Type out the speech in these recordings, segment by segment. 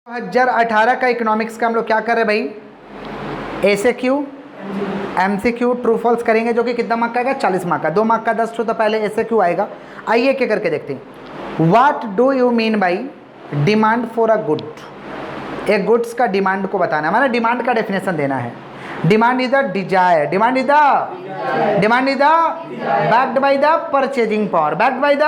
2018 का इकोनॉमिक्स का हम लोग क्या कर रहे हैं भाई, एसएक्यू एमसीक्यू ट्रू फॉल्स करेंगे, जो कि कितना मार्क का आएगा, 40 मार्क का। 2 मार्क का 10 तो पहले एसएक्यू आएगा। आइए क्या करके देखते हैं। What do you mean by demand for a good. एक गुड्स का डिमांड को बताना है, हमारा डिमांड का डेफिनेशन देना है। Demand is the desire, demand is the backed by the purchasing power, backed by the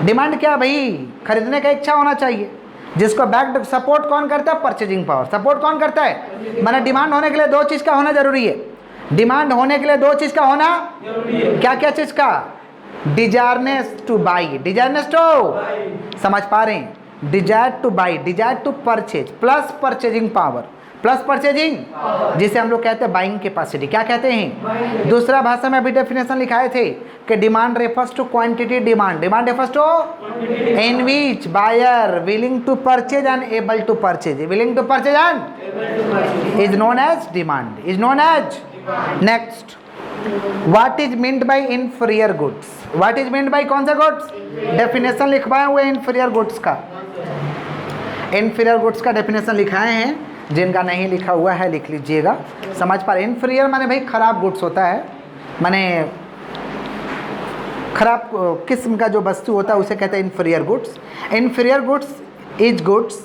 demand. क्या भाई, खरीदने का इच्छा होना चाहिए, जिसको बैक्ड सपोर्ट कौन करता है, परचेजिंग पावर। सपोर्ट कौन करता है, माना डिमांड होने के लिए 2 चीज का होना जरूरी है। डिमांड होने के लिए 2 चीज का होना, क्या क्या चीज का, desireness to buy, desireness to, समझ पा रहे हैं, desire to buy, desire to purchase, plus purchasing power, plus purchasing, जिसे हम लोग कहते हैं बाइंग कैपेसिटी। क्या कहते हैं, दूसरा भाषा में अभी डेफिनेशन लिखाए थे कि demand refers to quantity demand, demand refers to in which buyer willing to purchase and able to purchase, willing to purchase and is known as demand, is known as. Next, what is meant by inferior goods, what is meant by कौन सा goods, definition लिखवाए हुए inferior goods का, inferior goods का definition लिखाए हैं। जिनका नहीं लिखा हुआ है लिख लीजिएगा, समझ पा रहे। इंफीरियर माने भाई खराब गुड्स होता है, माने खराब किस्म का जो वस्तु होता है उसे कहते हैं inferior goods. Inferior goods is goods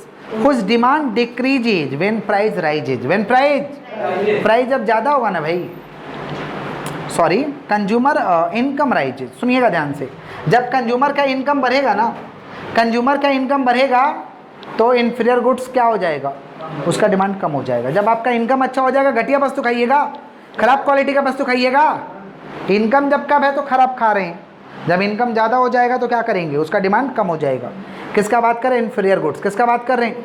whose demand decreases when price rises, when price जब ज़्यादा होगा ना भाई, सॉरी, कंज्यूमर इनकम राइजेज, सुनिएगा ध्यान से। जब कंज्यूमर का इनकम बढ़ेगा ना, कंज्यूमर का इनकम बढ़ेगा तो इंफीरियर गुड्स क्या हो जाएगा, उसका डिमांड कम हो जाएगा। जब आपका इनकम अच्छा हो जाएगा, घटिया वस्तु खाइएगा, खराब क्वालिटी का वस्तु खाइएगा। इनकम जब कम है तो खराब खा रहे हैं, जब इनकम ज़्यादा हो जाएगा तो क्या करेंगे, उसका डिमांड कम हो जाएगा। किसका बात करें, इंफीरियर गुड्स। किसका बात कर रहे हैं,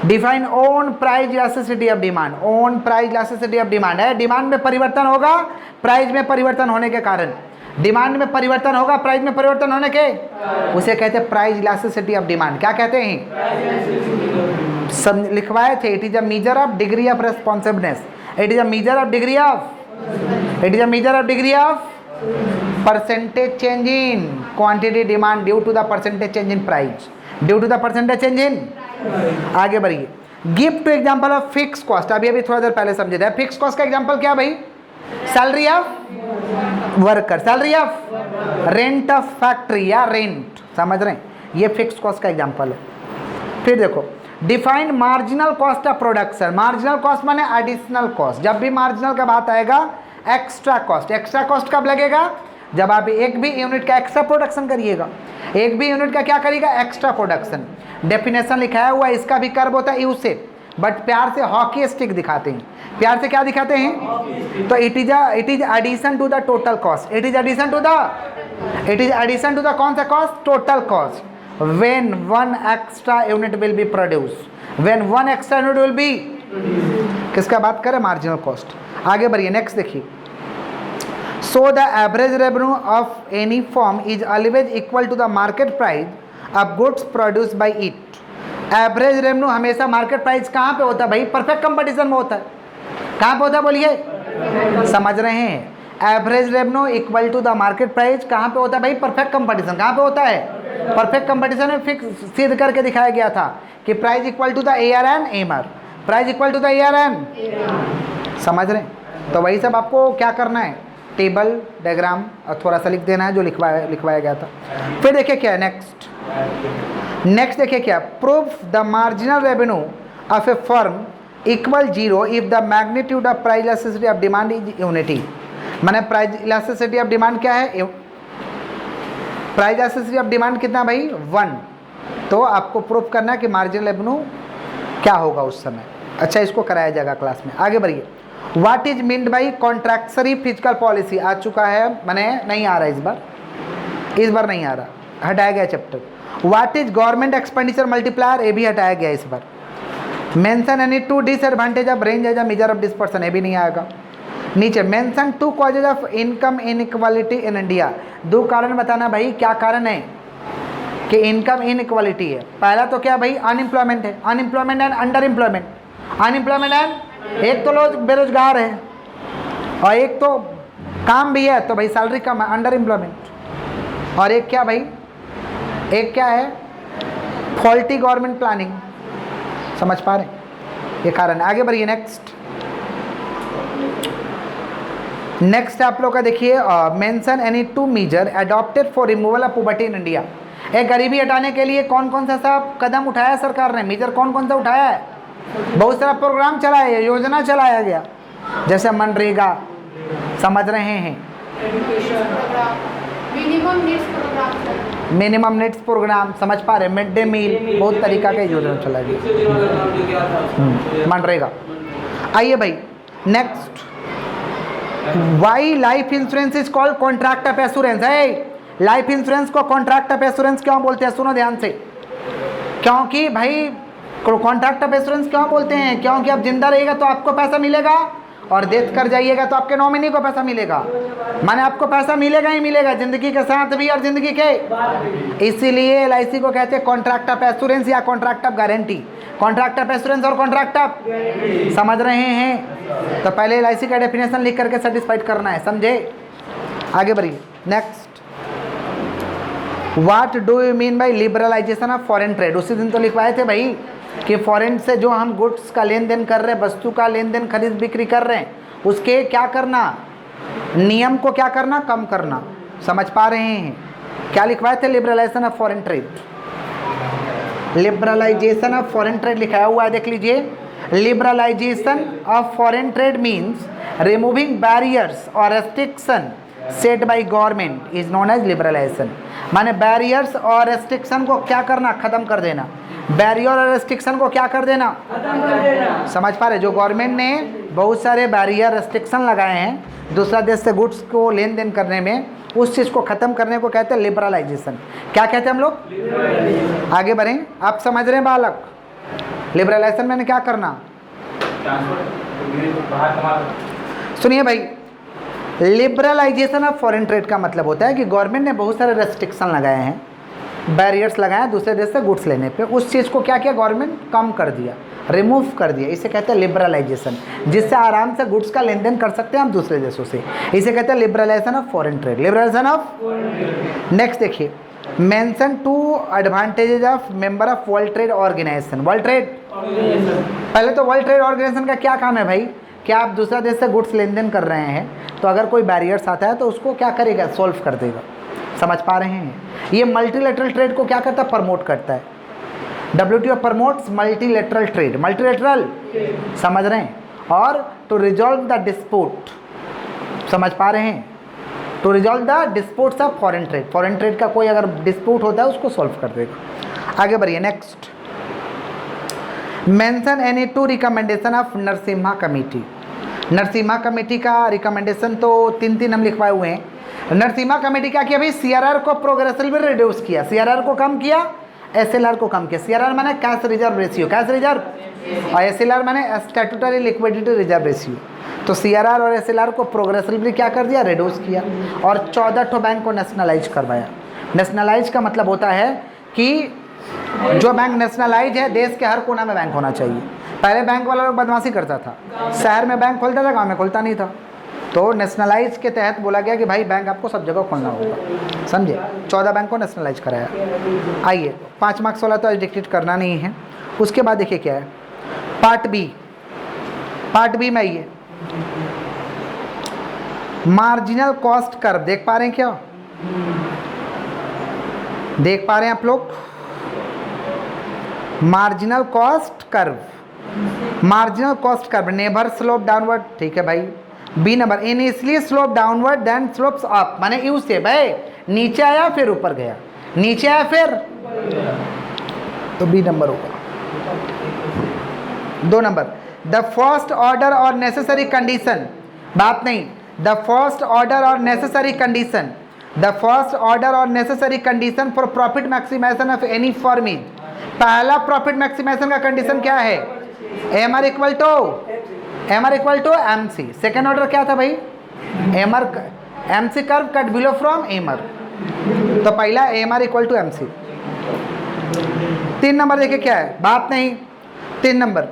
define own price elasticity of demand, own price elasticity of demand है, डिमांड में परिवर्तन होगा प्राइस में परिवर्तन होने के कारण, डिमांड में परिवर्तन होगा प्राइस में परिवर्तन होने के, उसे कहते हैं प्राइस इलास्टिसिटी ऑफ डिमांड। क्या कहते हैं, सब लिखवाए थे। It is a measure of degree of responsiveness, it is a measure of degree of, it is a measure of degree of percentage change in quantity demand due to the percentage change in price, due to the percentage change in. आगे बढ़िए, give two example of fix cost. अभी थोड़ा देर पहले समझे थे। Fix cost का example क्या भाई, salary of worker, salary of rent of factory या रेंट, समझ रहे हैं, ये फिक्स कॉस्ट का एग्जांपल है। फिर देखो, define marginal cost of production. Marginal cost माने एडिशनल कॉस्ट। जब भी मार्जिनल का बात आएगा, एक्स्ट्रा कॉस्ट। एक्स्ट्रा कॉस्ट कब लगेगा, जब आप एक भी यूनिट का एक्स्ट्रा प्रोडक्शन करिएगा, एक भी यूनिट का क्या करिएगा, एक्स्ट्रा प्रोडक्शन। डेफिनेशन लिखाया हुआ, इसका भी कर्व होता है यू से, बट प्यार से हॉकी स्टिक दिखाते हैं। प्यार से क्या दिखाते हैं, तो it is addition to the total cost, it is addition to the कौन सा cost, total cost. when one extra unit will be produced, when one extra unit will be, किसका बात करें, मार्जिनल कॉस्ट। आगे बढ़िए, नेक्स्ट देखिए। so the average revenue of any firm is always equal to the market price of goods produced by it। Average revenue हमेशा market price कहाँ पे होता है भाई, परफेक्ट कंपटीशन में होता है। कहाँ पे होता है बोलिए, समझ रहे हैं, average revenue equal to the market price कहाँ पे होता है भाई, परफेक्ट कंपटीशन। कहाँ पे होता है, परफेक्ट कंपटीशन में फिक्स सिद्ध करके दिखाया गया था कि price equal to the ARN MR, price equal to the ARN, समझ रहे हैं। तो वही सब आपको क्या करना है, टेबल डायग्राम और थोड़ा सा लिख देना है जो लिखवाया गया था। फिर देखिए क्या है नेक्स्ट देखिए क्या, proof the marginal revenue of A firm equal 0 if the magnitude of price elasticity of demand is unity. माने प्राइस इलास्टिसिटी ऑफ डिमांड क्या है, प्राइस इलास्टिसिटी ऑफ डिमांड कितना भाई, 1। तो आपको प्रूफ करना है कि मार्जिनल रेवेन्यू क्या होगा उस समय। अच्छा, इसको कराया जाएगा क्लास में। आगे बढ़िए, what is meant by contractionary fiscal policy. आ चुका है, मैंने नहीं आ रहा इस बार नहीं आ रहा, हटाया गया chapter. What is government expenditure multiplier, ये भी हटाया गया इस बार। Mention any 2 disadvantage of range as a measure of dispersion, ये भी नहीं आएगा। नीचे mention 2 causes of income inequality in India. 2 कारण बताना भाई, क्या कारण है कि इनकम इनइक्वालिटी है। पहला तो क्या भाई, अनएम्प्लॉयमेंट है, unemployment and under employment. Unemployment and, एक तो लोग बेरोजगार है और एक तो काम भी है तो भाई सैलरी कम है, अंडर एम्प्लॉयमेंट। और एक क्या भाई, एक क्या है, फॉल्टी गवर्नमेंट प्लानिंग, समझ पा रहे हैं, ये कारण है। आगे बढ़िए नेक्स्ट आप लोग का देखिए, mention any 2 measure adopted for removal of poverty in India. एक गरीबी हटाने के लिए कौन कौन सा सब कदम उठाया सरकार ने, मेजर कौन कौन सा उठाया है? बहुत सारा प्रोग्राम चलाया, योजना चलाया गया, जैसे मनरेगा, समझ रहे हैं, मिनिमम नीड्स प्रोग्राम, समझ पा रहे, मिड डे मील, बहुत तरीका का योजना चला गया, मनरेगा। आइए भाई next, why life insurance is called contract of assurance है। लाइफ इंश्योरेंस को कॉन्ट्रैक्ट ऑफ एश्योरेंस क्यों बोलते हैं? सुनो ध्यान से, क्योंकि भाई कॉन्ट्रैक्ट ऑफ एश्योरेंस क्यों बोलते हैं? क्योंकि आप जिंदा रहिएगा तो आपको पैसा मिलेगा और डेथ कर जाइएगा तो आपके नॉमिनी को पैसा मिलेगा, माने आपको पैसा मिलेगा ही मिलेगा, जिंदगी के साथ भी और जिंदगी के। इसीलिए LIC को कहते हैं कॉन्ट्रैक्ट ऑफ एश्योरेंस या contract of guarantee. Contract of assurance और कॉन्ट्रैक्ट ऑफ, समझ रहे हैं? तो पहले LIC का डेफिनेशन लिख करके सेटिस्फाइड करना है, समझे? आगे बढ़िए next, what do you mean by liberalisation of foreign trade. उसी दिन तो लिखवाए थे भाई कि फॉरेन से जो हम गुड्स का लेन देन कर रहे हैं, वस्तु का लेन देन खरीद बिक्री कर रहे हैं, उसके क्या करना, नियम को क्या करना, कम करना, समझ पा रहे हैं? क्या लिखवाए थे? Liberalisation of foreign trade, liberalisation of foreign trade लिखाया हुआ है, देख लीजिए। Liberalisation of foreign trade means removing barriers और restriction set by government is known as liberalisation. माने बैरियर्स और रेस्ट्रिक्शन को क्या करना, खत्म कर देना। बैरियर और रेस्ट्रिक्शन को क्या कर देना, खत्म कर देना, समझ पा रहे? जो गवर्नमेंट ने बहुत सारे बैरियर रेस्ट्रिक्शन लगाए हैं दूसरा देश से गुड्स को लेन देन करने में, उस चीज़ को ख़त्म करने को कहते हैं लिबरलाइजेशन। क्या कहते हैं हम लोग? आगे बढ़ें, आप समझ रहे हैं बालक? लिबरलाइजेशन मैंने क्या करना, सुनिए भाई, लिबरलाइजेशन ऑफ फॉरेन ट्रेड का मतलब होता है कि गवर्नमेंट ने बहुत सारे रेस्ट्रिक्शन लगाए हैं, बैरियर्स लगाए हैं दूसरे देश से गुड्स लेने पे, उस चीज़ को क्या किया गवर्नमेंट, कम कर दिया, रिमूव कर दिया। इसे कहते हैं लिबरलाइजेशन, जिससे आराम से गुड्स का लेन देन कर सकते हैं हम दूसरे देशों से। इसे कहते हैं liberalisation of foreign trade, liberalisation of. Next देखिए, mention 2 advantages of member of World Trade Organisation. World trade, पहले तो वर्ल्ड ट्रेड ऑर्गेनाइजेशन का क्या काम है भाई? क्या आप दूसरा देश से गुड्स लेन देन कर रहे हैं तो अगर कोई बैरियर्स आता है तो उसको क्या करेगा, सॉल्व कर देगा, समझ पा रहे हैं? ये मल्टीलेटरल ट्रेड को क्या करता है, प्रमोट करता है। WTO promotes multilateral trade, multilateral, समझ रहे हैं? और टू रिजॉल्व द डिस्प्यूट, समझ पा रहे हैं? To resolve the disputes of foreign trade, foreign trade का कोई अगर डिस्प्यूट होता है उसको सॉल्व कर देगा। आगे बढ़िए next, mention any 2 recommendation of Narasimha committee. Narasimha committee का रिकमेंडेशन तो 3 हम लिखवाए हुए हैं। नरसिम्हा कमेटी क्या किया भाई? CRR को प्रोग्रेसिवली रिड्यूस किया, CRR को कम किया, SLR को कम किया। CRR माने cash reserve ratio, cash reserve, और SLR माने स्टैट्यूटरी लिक्विडिटी रिजर्व रेशियो। तो CRR और SLR को प्रोग्रेसिवली क्या कर दिया, रिड्यूस किया, और 14 बैंक को नेशनलाइज करवाया। नेशनलाइज का मतलब होता है कि जो बैंक नेशनलाइज है, देश के हर कोना में बैंक होना चाहिए। पहले बैंक वाला लोग बदमाशी करता था, शहर में बैंक खोलता था, गांव में खोलता नहीं था। तो नेशनलाइज के तहत बोला गया कि भाई बैंक आपको सब जगह खोलना होगा, समझे? 14 बैंक को नेशनलाइज कराया। आइए 5 मार्क्स वाला तो आज डिक्टेट करना नहीं है। उसके बाद देखिए क्या है, पार्ट बी। पार्ट बी में आइए, मार्जिनल कॉस्ट कर्व देख पा रहे हैं क्या? देख पा रहे हैं आप लोग? Marginal cost curve, marginal cost curve never slope downward, ठीक है भाई। B number, initially slope downward then slopes up, माने यू से भाई नीचे आया फिर ऊपर गया, नीचे आया फिर, तो बी नंबर होगा। 2 नंबर, द फर्स्ट ऑर्डर और नेसेसरी कंडीशन, बात नहीं, द फर्स्ट ऑर्डर और necessary condition, the first order और necessary condition for profit maximisation of any firm is, पहला प्रॉफिट मैक्सिमाइजेशन का कंडीशन क्या है? MR equal to MC। Second order क्या था भाई? MC curve cut below from MR, तो पहला MR equal to MC। 3 number देखिए क्या है, बात नहीं। 3 number,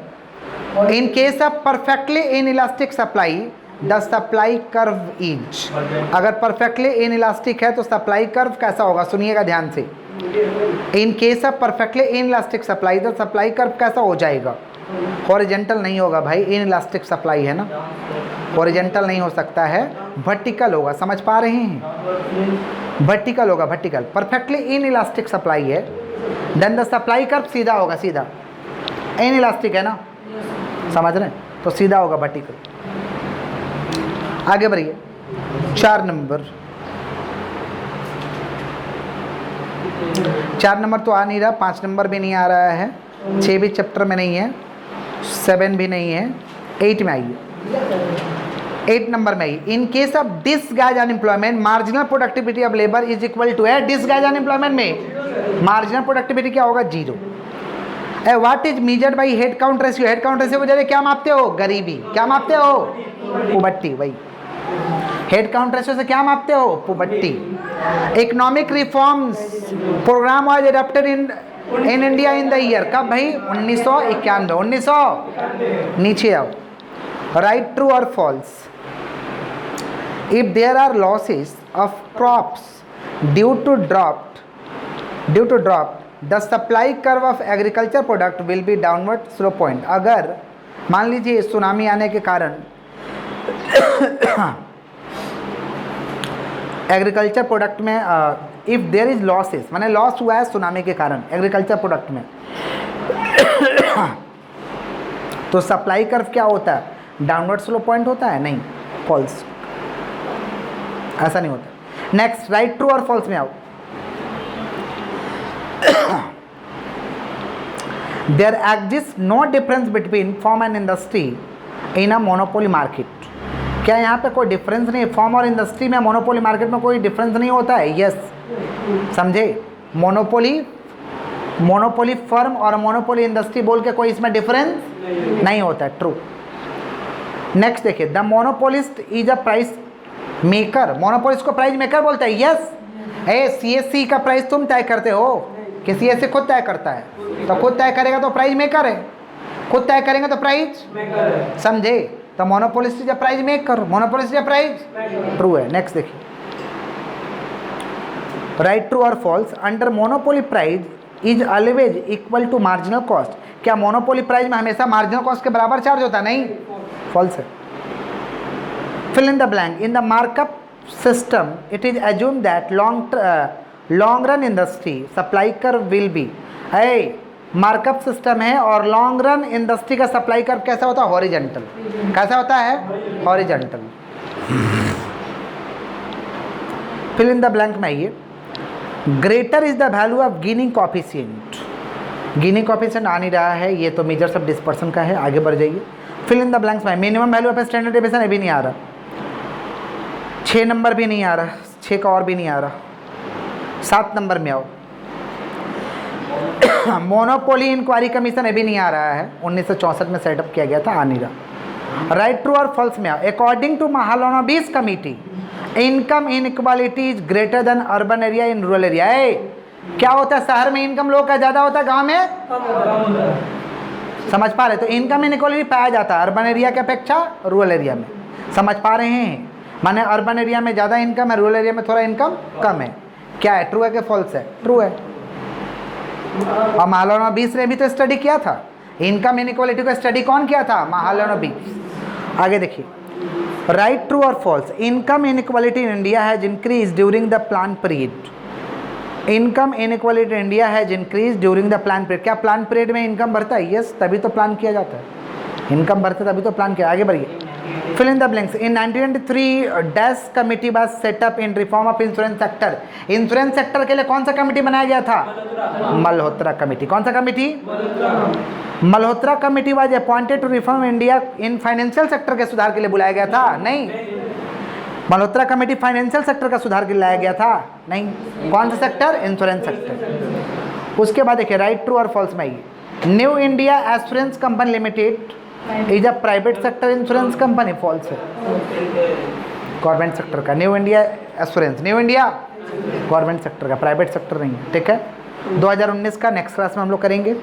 in case of perfectly in elastic supply the supply curve is, अगर परफेक्टली इन इलास्टिक है तो सप्लाई कर्व कैसा होगा, सुनिएगा ध्यान से। इन case of perfectly inelastic supply, तो सप्लाई कर्व कैसा हो जाएगा? हॉरिजेंटल नहीं होगा भाई, इनइलास्टिक सप्लाई है ना, हॉरिजेंटल नहीं हो सकता है, वर्टिकल होगा। समझ पा रहे हैं? वर्टिकल होगा, वर्टिकल। परफेक्टली इनइलास्टिक सप्लाई है, देन द सप्लाई कर्व सीधा होगा, सीधा। इनइलास्टिक है ना, समझ रहे हैं? तो सीधा होगा, वर्टिकल। आगे बढ़िए, 4 नंबर। 4 नंबर तो आ नहीं रहा, 5 नंबर भी नहीं आ रहा है, 6 भी चैप्टर में नहीं है, 7 भी नहीं है, 8 में आइए। 8 नंबर में आई, in case of disguised unemployment marginal productivity of labour is equal to है। डिसगाइज अनएम्प्लॉयमेंट में मार्जिनल प्रोडक्टिविटी क्या होगा? 0। What is measured by head count ratio? Head count ratio को क्या मापते हो? गरीबी। क्या मापते हो? पोवर्टी। वही हेड काउंट रेशियो से क्या मापते हो? Poverty. Economic reforms programme was adopted in India in the year, कब भाई? 1991। 1900 नीचे आओ। राइट, ट्रू और false? If there are losses of crops due to drop the supply curve of agriculture product will be downward slow point. अगर मान लीजिए tsunami आने के कारण एग्रीकल्चर प्रोडक्ट में इफ देयर इज लॉसेस, माने लॉस हुआ है सुनामी के कारण एग्रीकल्चर प्रोडक्ट में, तो सप्लाई कर्व क्या होता है? डाउनवर्ड स्लो पॉइंट होता है? नहीं, फॉल्स, ऐसा नहीं होता। नेक्स्ट, राइट, ट्रू और फॉल्स में आओ। There exist no difference between firm and industry in a monopoly market. क्या यहाँ पे कोई डिफरेंस नहीं है? फॉर्म और इंडस्ट्री में, मोनोपोली मार्केट में कोई डिफरेंस नहीं होता है? यस, समझे? मोनोपोली फर्म और मोनोपोली इंडस्ट्री बोल के कोई इसमें डिफरेंस नहीं होता है। ट्रू। नेक्स्ट देखिए, the monopolist is a price maker. Monopolist को प्राइस मेकर बोलता है? यस। सीएससी का प्राइस तुम तय करते हो कि सीएससी खुद तय करता है? तो खुद तय करेगा तो प्राइस मेकर है, खुद तय करेंगे तो प्राइस, समझे? तो monopolist is a price maker, monopolist is a price. True है। नेक्स्ट देखिए, राइट, ट्रू और false? Under monopoly price is always equal to marginal cost. क्या मोनोपोली प्राइस में हमेशा मार्जिनल कॉस्ट के बराबर चार्ज होता है? नहीं, फॉल्स है। Fill in the blank. In the markup system it is assumed that long run industry supply curve will be. Markup system है और लॉन्ग रन इंडस्ट्री का सप्लाई कर्व कैसा होता है? हॉरिजॉन्टल। कैसा होता है? Horizontal. Fill in the blank में आइए। Greater is the value of Gini coefficient. Gini coefficient आ नहीं रहा है, ये तो मेजर्स ऑफ डिस्पर्सन का है। आगे बढ़ जाइए। फिल इन द ब्लैंक्स में minimum value of standard deviation अभी नहीं आ रहा, 6 नंबर भी नहीं आ रहा, 6 का और भी नहीं आ रहा। 7 नंबर में आओ। मोनोपोली इंक्वायरी कमीशन अभी नहीं आ रहा है, 1964 में सेटअप किया गया था, आ नहीं रहा। राइट, ट्रू और फॉल्स में आओ। According to Mahalanobis committee income inequality is greater than urban area in rural area. क्या होता है? शहर में इनकम लोग का ज़्यादा होता है, गांव में समझ पा रहे? तो इनकम इनइक्वालिटी पाया जाता है अर्बन एरिया की अपेक्षा रूरल एरिया में। समझ पा रहे हैं? माने अर्बन एरिया में ज़्यादा इनकम है, रूरल एरिया में थोड़ा इनकम कम है। क्या है? ट्रू है कि फॉल्स है? ट्रू है। और महालनोबिस ने भी तो स्टडी किया था इनकम इनइक्वालिटी का। स्टडी कौन किया था? महालनोबिस। आगे देखिए, राइट, ट्रू और false? Income inequality in India has increase during the plan period. Income inequality in India has increase during the plan period. क्या प्लान पीरियड में इनकम बढ़ता है? यस, तभी तो प्लान किया जाता है। इनकम बढ़ता है तभी तो प्लान किया। आगे बढ़िए। Fill in the blanks. In 1993 dash committee was set up in reform of insurance sector. Insurance sector के लिए कौन सा कमेटी बनाया गया था? मल्होत्रा कमेटी। कौन सा committee? Malhotra committee was appointed to reform India in financial sector के सुधार के लिए बुलाया गया था? नहीं, मल्होत्रा कमेटी फाइनेंशियल सेक्टर का सुधार के लिए लाया गया था? नहीं। कौन सा सेक्टर? Insurance sector. उसके बाद देखिए, राइट, ट्रू और फॉल्स में आइए। New India Assurance Company Limited is a private sector insurance company. False है, गवर्नमेंट सेक्टर का। New India Assurance, New India government sector का, प्राइवेट सेक्टर नहीं है। ठीक है, 2019 का नेक्स्ट क्लास में हम लोग करेंगे।